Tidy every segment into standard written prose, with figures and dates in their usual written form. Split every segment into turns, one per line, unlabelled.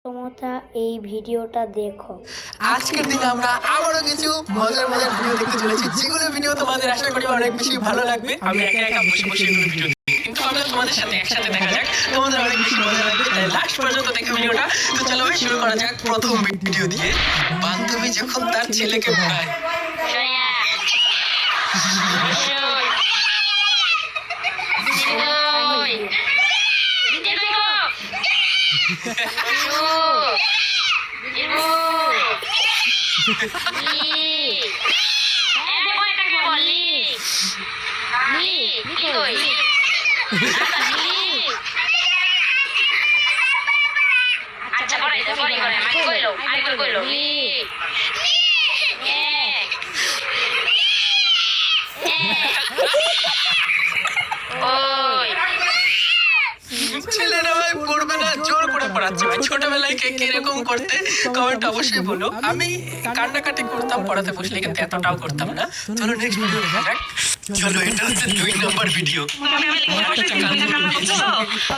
তোমরা এই ভিডিওটা দেখো।
আজকের দিনে আমরা আবারও কিছু মজার মজার ভিডিও দেখতে চলেছি, যেগুলো ভিডিও তোমাদের আশা করি অনেক বেশি ভালো লাগবে। আমি একা একা বসে বসে এগুলো ভিডিও দেখি, কিন্তু আমরা তোমাদের সাথে একসাথে দেখা যাক, তোমাদের অনেক বেশি মজা লাগবে। তাই লাস্ট পর্যন্ত দেখো ভিডিওটা। তো চলো ভাই শুরু করা যাক প্রথম ভিডিও দিয়ে। বান্ধবী যখন তার ছেলেকে পড়ায়।
আচ্ছা পরে করে আমি কইলো
ছেলেরা ভাই পড়বে না, জোর করে পড়াচ্ছে ভাই। ছোটবেলায় কে কিরকম করতে কমেন্ট অবশ্যই বলো। আমি কান্নাকাটি করতাম পড়াতে বসলে, কিন্তু এতটাও করতাম না। চলো নেক্সট ভিডিও দেখা যাক। চলো এটা হচ্ছে 2 নম্বর ভিডিও।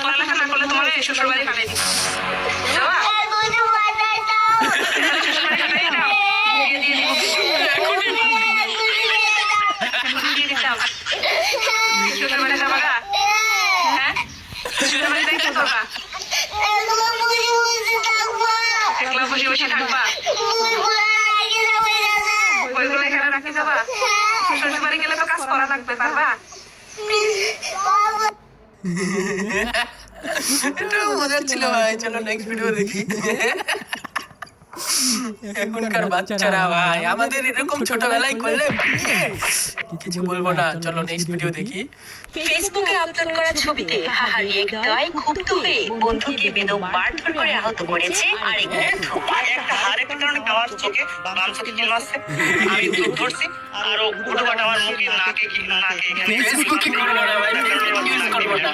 পড়ালেখা না করলে তোমার শ্বশুর বাড়ি পাঠিয়ে দিই।
এটাও মজার ছিল ভাই। চলো নেক্সট ভিডিও দেখি। এখনকার বাচ্চারা ভাই আমাদের এরকম ছোটবেলায় করলে কিছু বলবো না। চলো নেক্সট ভিডিও দেখি।
ফেসবুকে আপলোড করা ছবিতে হাহারিয়ে দেওয়ায় ক্ষুব্ধ হয়ে বন্ধুকে বেদম মারধর করে আহত করেছে আরেক বন্ধু।
একটা হারের কারণে আমার চোখে বাম চোখে কিল মারছে, আমি খুব ধরছি আর ও গুটো কাটা আমার মুখে নাকে
ফেসবুকে করবো না ভাই, ইউজ করবো না।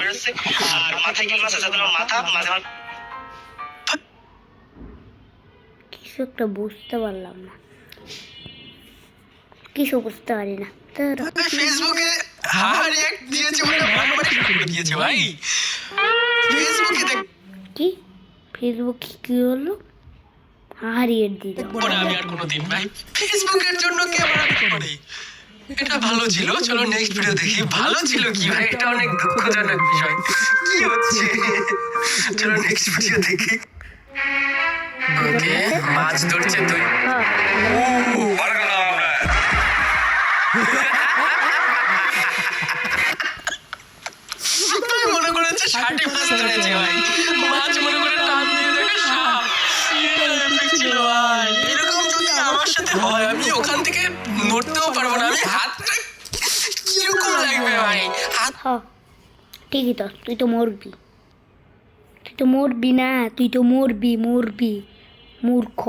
আর মাথায় কিল মারছে, যাতে মাথা
কিছু একটা বুঝতে পারলাম না, কিছু বুঝতে পারি না।
ফেসবুকে হার রিঅ্যাক্ট দিয়েছে বলে বারবার করে দিয়েছে ভাই। ফেসবুকে দেখ
কি ফেসবুকে কি হলো? হারিয়ে দিল।
পরে আমি আর কোনোদিন ভাই ফেসবুকের জন্য কে মারামারি করে। এটা ভালো ছিল। চলো নেক্সট ভিডিও দেখি। ভালো ছিল কি ভাই, এটা অনেক দুঃখজনক বিষয়। কি হচ্ছে? চলো নেক্সট ভিডিও দেখি। ওকে, মাছ ধরছে তুই। মনে করেছে ষাটে মাছ ধরেছে ভাই। মাছ মনে করে টান দিয়ে দেখে সাপ। এরকম যদি আমার সাথে হয়, আমি ওখান থেকে নড়তেও পারবো না। আমি হাতটা কিরকম লাগবে ভাই।
ঠিকই তো, তুই তো মরবি। তুই তো মরবি না, তুই তো মরবি মূর্খ।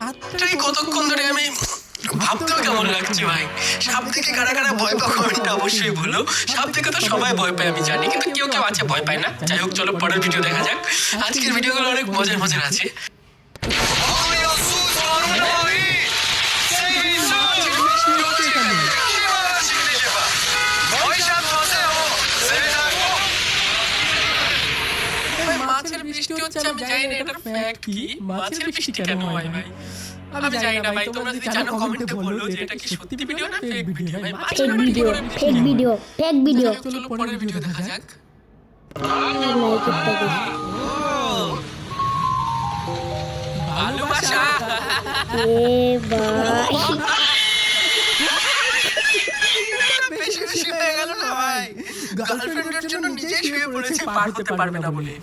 হাতটাই কতক্ষণ ধরে আমি ভাবতেও কেমন লাগছে ভাই। সাপ থেকে কারা কারা ভয় পাও কমেন্টটা অবশ্যই বলো। সাপ থেকে তো সবাই ভয় পায় আমি জানি, কিন্তু কেউ কেউ আছে ভয় পায় না। যাই হোক চলো পরের ভিডিও দেখা যাক। আজকের ভিডিওগুলো অনেক মজার মজার আছে। মাছের বৃষ্টি হচ্ছে, আমি জানি না এটার ফ্যাক্ট কি। মাছের বৃষ্টি কেন হয় ভাই আমি জানি না ভাই। তোমরা যদি জানো কমেন্টে বলো যে এটা কি সত্যি ভিডিও না ফেক ভিডিও ভাই।
Fake video.
চলো পরের ভিডিও দেখা যাক। ভালোবাসা বেশি বেশি হয়ে গেল না ভাই। গার্লফ্রেন্ডের জন্য নিজেই শুয়ে পড়েছে পার হতে পারবে না বলে।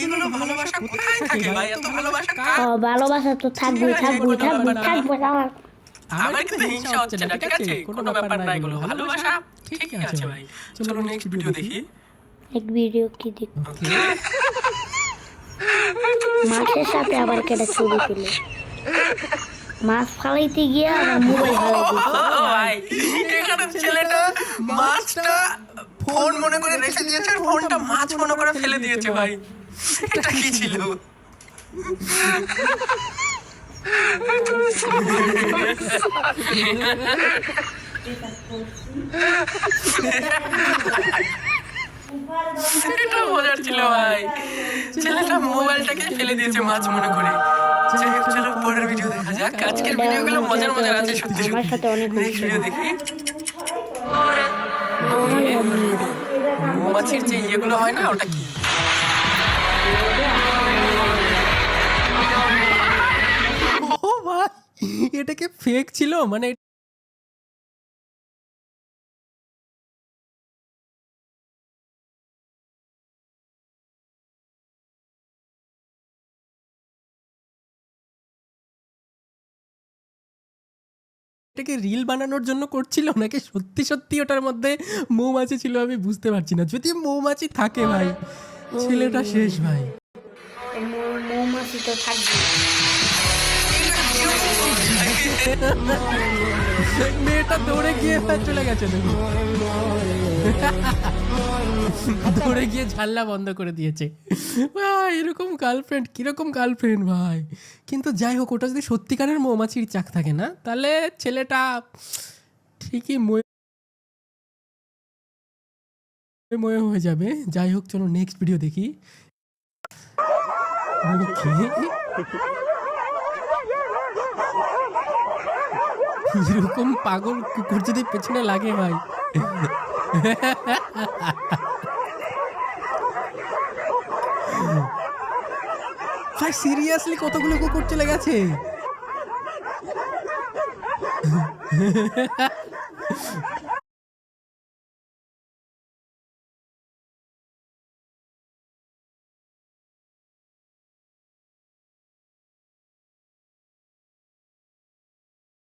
এগুলো ভালোবাসা কোথায় থাকে ভাই? এত ভালোবাসা কার?
ভালোবাসা তো থাকবে।
আমার কিন্তু হিংসা হচ্ছে না, ঠিক আছে? কোনো ব্যাপার না, এগুলো ভালোবাসা ঠিকই আছে ভাই। চলো নেক্সট ভিডিও দেখি।
এক ভিডিও কি দেখ, মাছের সাথে আবার কেটে ছবি তুলে মাছ ফালাইতে গিয়ে আমার মোবাইল ফালাই দিচ্ছে
ভাই। এখানে ছেলেটা মাছটা ফোন মনে করে রেখে দিয়েছে, আর ফোনটা মাছ মনে করে ফেলে দিয়েছে ভাই। এটা কি ছিল? ছেলেটা মজার ছিল ভাই, ছেলেটা মোবাইলটাকে ফেলে দিয়েছে মাছ মনে করে। যাই হোক, চলো পরের ভিডিও দেখা যাক। আজকের ভিডিওগুলো মজার মজার আছে সত্যি
আমার সাথে অনেক
নেক্সট ভিডিও দেখি। মৌমাছির যে ইয়েগুলো হয় না, ওটা কি?
ও ভাই, এটাকে ফেক ছিল মানে এটাকে রিল বানানোর জন্য করছিল নাকি সত্যি সত্যি ওটার মধ্যে মৌমাছি ছিল আমি বুঝতে পারছি না। যদি মৌমাছি থাকে ভাই, ছেলেটা শেষ ভাই।
মৌমাছি তো থাকবে।
মেয়েটা দৌড়ে গিয়ে চলে গেছে, দেখুন দৌড়ে গিয়ে ঝাল্লা বন্ধ করে দিয়েছে। ভাই এরকম গার্লফ্রেন্ড, কিরকম গার্লফ্রেন্ড ভাই। কিন্তু যাই হোক, ওটা যদি সত্যিকারের মৌমাছির চাক থাকে না, তাহলে ছেলেটা ঠিকই ময়ে হয়ে যাবে। যাই হোক, চলো নেক্সট ভিডিও দেখি। এরকম পাগল কুকুর যদি পেছনে লাগে ভাই, ভাই সিরিয়াসলি কতগুলো কুকুর চলে গেছে।